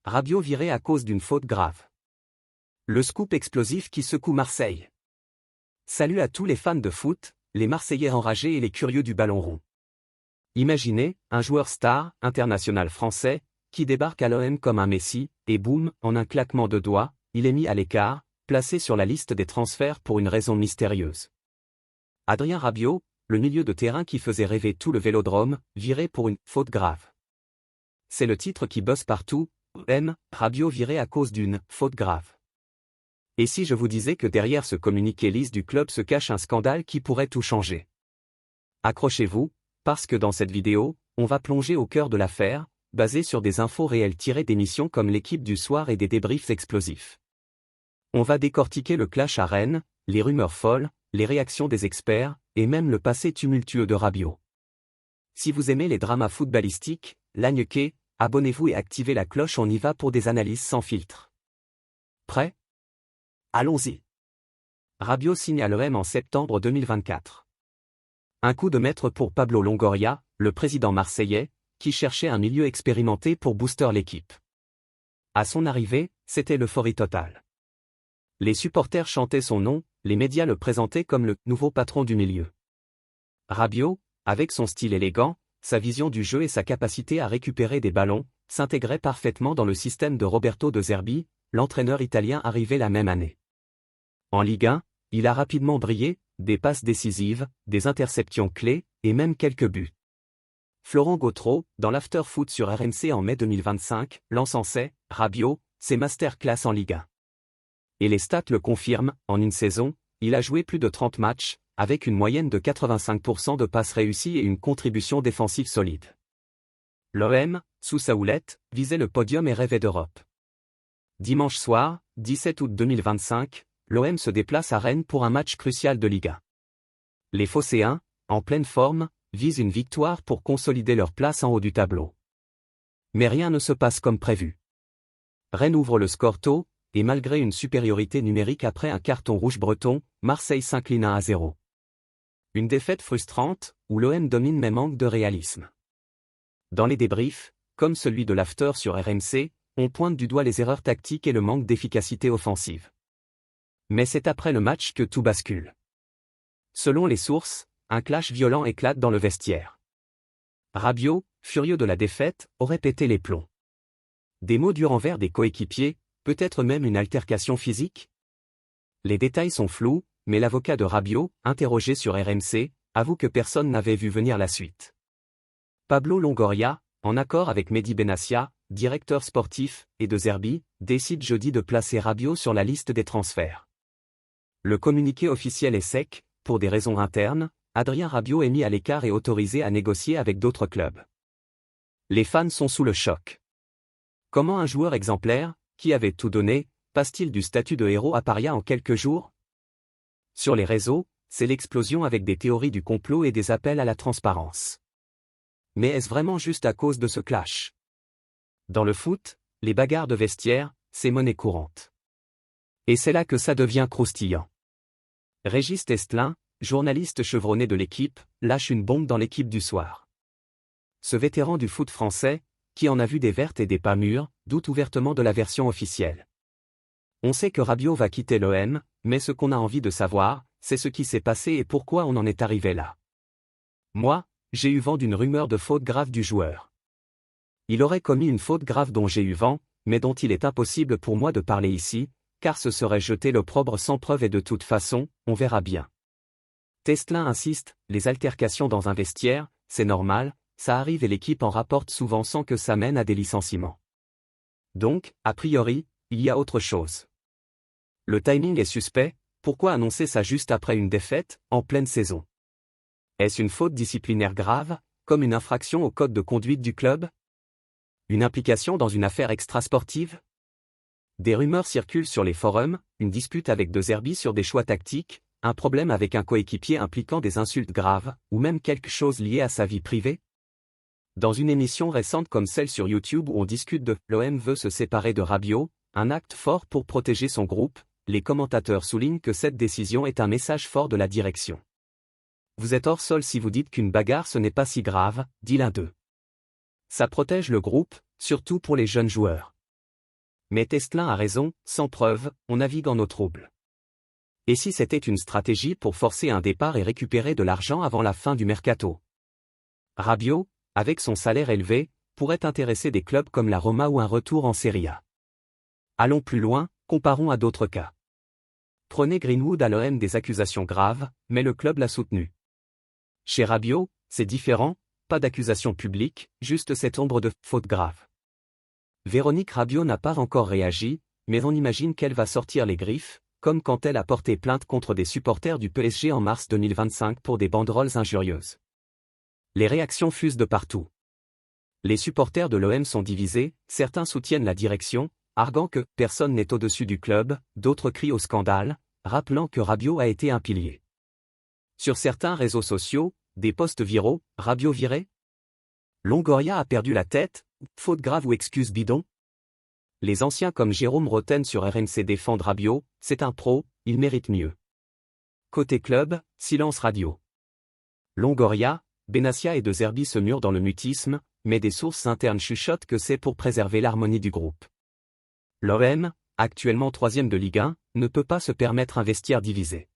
Rabiot viré à cause d'une faute grave. Le scoop explosif qui secoue Marseille. Salut à tous les fans de foot, les Marseillais enragés et les curieux du ballon rond. Imaginez, un joueur star, international français, qui débarque à l'OM comme un Messi, et boum, en un claquement de doigts, il est mis à l'écart, placé sur la liste des transferts pour une raison mystérieuse. Adrien Rabiot, le milieu de terrain qui faisait rêver tout le Vélodrome, viré pour une faute grave. C'est le titre qui buzz partout, Rabiot viré à cause d'une faute grave. Et si je vous disais que derrière ce communiqué lisse du club se cache un scandale qui pourrait tout changer? Accrochez-vous, parce que dans cette vidéo, on va plonger au cœur de l'affaire, basée sur des infos réelles tirées d'émissions comme l'Équipe du soir et des débriefs explosifs. On va décortiquer le clash à Rennes, les rumeurs folles, les réactions des experts, et même le passé tumultueux de Rabiot. Si vous aimez les dramas footballistiques, lagnequez, abonnez-vous et activez la cloche, on y va pour des analyses sans filtre. Prêt? Allons-y. Rabiot signe à l'OM en septembre 2024. Un coup de maître pour Pablo Longoria, le président marseillais, qui cherchait un milieu expérimenté pour booster l'équipe. À son arrivée, c'était l'euphorie totale. Les supporters chantaient son nom, les médias le présentaient comme le nouveau patron du milieu. Rabiot, avec son style élégant, sa vision du jeu et sa capacité à récupérer des ballons, s'intégrait parfaitement dans le système de Roberto De Zerbi, l'entraîneur italien arrivé la même année. En Ligue 1, il a rapidement brillé, des passes décisives, des interceptions clés, et même quelques buts. Florent Gautreau, dans l'After-Foot sur RMC en mai 2025, l'encensait, Rabiot, c'est masterclass en Ligue 1. Et les stats le confirment, en une saison, il a joué plus de 30 matchs, avec une moyenne de 85% de passes réussies et une contribution défensive solide. L'OM, sous sa houlette, visait le podium et rêvait d'Europe. Dimanche soir, 17 août 2025, l'OM se déplace à Rennes pour un match crucial de Ligue 1. Les Phocéens, en pleine forme, visent une victoire pour consolider leur place en haut du tableau. Mais rien ne se passe comme prévu. Rennes ouvre le score tôt, et malgré une supériorité numérique après un carton rouge breton, Marseille s'incline 1-0. Une défaite frustrante, où l'OM domine mais manque de réalisme. Dans les débriefs, comme celui de l'After sur RMC, on pointe du doigt les erreurs tactiques et le manque d'efficacité offensive. Mais c'est après le match que tout bascule. Selon les sources, un clash violent éclate dans le vestiaire. Rabiot, furieux de la défaite, aurait pété les plombs. Des mots durs envers des coéquipiers, peut-être même une altercation physique? Les détails sont flous, mais l'avocat de Rabiot, interrogé sur RMC, avoue que personne n'avait vu venir la suite. Pablo Longoria, en accord avec Mehdi Benassia, directeur sportif, et De Zerbi, décide jeudi de placer Rabiot sur la liste des transferts. Le communiqué officiel est sec, pour des raisons internes, Adrien Rabiot est mis à l'écart et autorisé à négocier avec d'autres clubs. Les fans sont sous le choc. Comment un joueur exemplaire, qui avait tout donné, passe-t-il du statut de héros à paria en quelques jours? Sur les réseaux, c'est l'explosion avec des théories du complot et des appels à la transparence. Mais est-ce vraiment juste à cause de ce clash? Dans le foot, les bagarres de vestiaire, c'est monnaie courante. Et c'est là que ça devient croustillant. Régis Testelin, journaliste chevronné de l'équipe, lâche une bombe dans l'Équipe du soir. Ce vétéran du foot français, qui en a vu des vertes et des pas mûres, doute ouvertement de la version officielle. On sait que Rabiot va quitter l'OM, mais ce qu'on a envie de savoir, c'est ce qui s'est passé et pourquoi on en est arrivé là. Moi, j'ai eu vent d'une rumeur de faute grave du joueur. Il aurait commis une faute grave dont j'ai eu vent, mais dont il est impossible pour moi de parler ici, car ce serait jeter l'opprobre sans preuve et de toute façon, on verra bien. Testelin insiste, les altercations dans un vestiaire, c'est normal, ça arrive et l'équipe en rapporte souvent sans que ça mène à des licenciements. Donc, a priori, il y a autre chose. Le timing est suspect, pourquoi annoncer ça juste après une défaite, en pleine saison? Est-ce une faute disciplinaire grave, comme une infraction au code de conduite du club? Une implication dans une affaire extrasportive? Des rumeurs circulent sur les forums, une dispute avec De Zerbi sur des choix tactiques, un problème avec un coéquipier impliquant des insultes graves, ou même quelque chose lié à sa vie privée? Dans une émission récente comme celle sur YouTube où on discute de « l'OM veut se séparer de Rabiot », un acte fort pour protéger son groupe, les commentateurs soulignent que cette décision est un message fort de la direction. Vous êtes hors sol si vous dites qu'une bagarre ce n'est pas si grave, dit l'un d'eux. Ça protège le groupe, surtout pour les jeunes joueurs. Mais Testelin a raison, sans preuve, on navigue en eau trouble. Et si c'était une stratégie pour forcer un départ et récupérer de l'argent avant la fin du mercato? Rabiot, avec son salaire élevé, pourrait intéresser des clubs comme la Roma ou un retour en Serie A. Allons plus loin, comparons à d'autres cas. Prenez Greenwood à l'OM, des accusations graves, mais le club l'a soutenu. Chez Rabiot, c'est différent, pas d'accusation publique, juste cette ombre de faute grave. Véronique Rabiot n'a pas encore réagi, mais on imagine qu'elle va sortir les griffes, comme quand elle a porté plainte contre des supporters du PSG en mars 2025 pour des banderoles injurieuses. Les réactions fusent de partout. Les supporters de l'OM sont divisés, certains soutiennent la direction, arguant que personne n'est au-dessus du club, d'autres crient au scandale, rappelant que Rabiot a été un pilier. Sur certains réseaux sociaux, des posts viraux, Rabiot viré? Longoria a perdu la tête, faute grave ou excuse bidon? Les anciens comme Jérôme Roten sur RMC défendent Rabiot, c'est un pro, il mérite mieux. Côté club, silence radio. Longoria, Benassia et De Zerbi se murent dans le mutisme, mais des sources internes chuchotent que c'est pour préserver l'harmonie du groupe. L'OM, actuellement 3e de Ligue 1, ne peut pas se permettre un vestiaire divisé.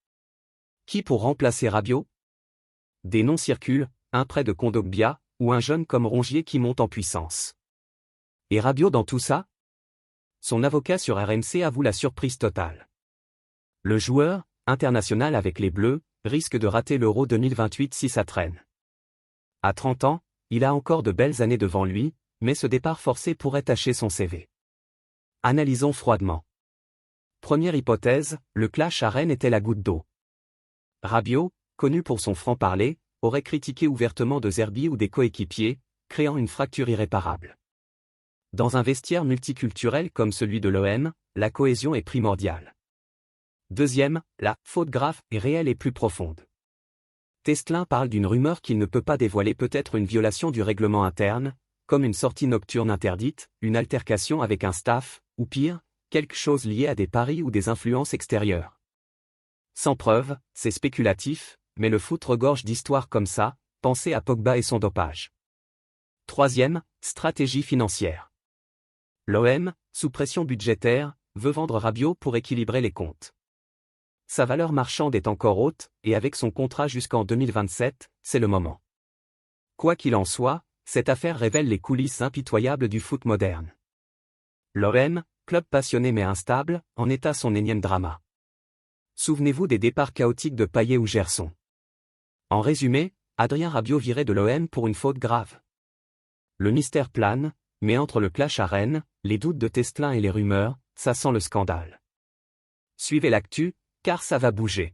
Qui pour remplacer Rabiot? Des noms circulent, un prêt de Kondogbia, ou un jeune comme Rongier qui monte en puissance. Et Rabiot dans tout ça? Son avocat sur RMC avoue la surprise totale. Le joueur, international avec les Bleus, risque de rater l'Euro 2028 si ça traîne. À 30 ans, il a encore de belles années devant lui, mais ce départ forcé pourrait tacher son CV. Analysons froidement. Première hypothèse, le clash à Rennes était la goutte d'eau. Rabiot, connu pour son franc-parler, aurait critiqué ouvertement De Zerbi ou des coéquipiers, créant une fracture irréparable. Dans un vestiaire multiculturel comme celui de l'OM, la cohésion est primordiale. Deuxième, la faute grave est réelle et plus profonde. Testelin parle d'une rumeur qu'il ne peut pas dévoiler, peut-être une violation du règlement interne, comme une sortie nocturne interdite, une altercation avec un staff, ou pire, quelque chose lié à des paris ou des influences extérieures. Sans preuve, c'est spéculatif, mais le foot regorge d'histoires comme ça, pensez à Pogba et son dopage. Troisième, stratégie financière. L'OM, sous pression budgétaire, veut vendre Rabiot pour équilibrer les comptes. Sa valeur marchande est encore haute, et avec son contrat jusqu'en 2027, c'est le moment. Quoi qu'il en soit, cette affaire révèle les coulisses impitoyables du foot moderne. L'OM, club passionné mais instable, en est à son énième drama. Souvenez-vous des départs chaotiques de Payet ou Gerson. En résumé, Adrien Rabiot viré de l'OM pour une faute grave. Le mystère plane, mais entre le clash à Rennes, les doutes de Testelin et les rumeurs, ça sent le scandale. Suivez l'actu, car ça va bouger.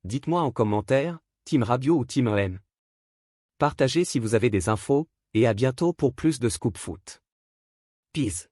Dites-moi en commentaire, Team Rabiot ou Team OM. Partagez si vous avez des infos, et à bientôt pour plus de Scoop Foot. Peace.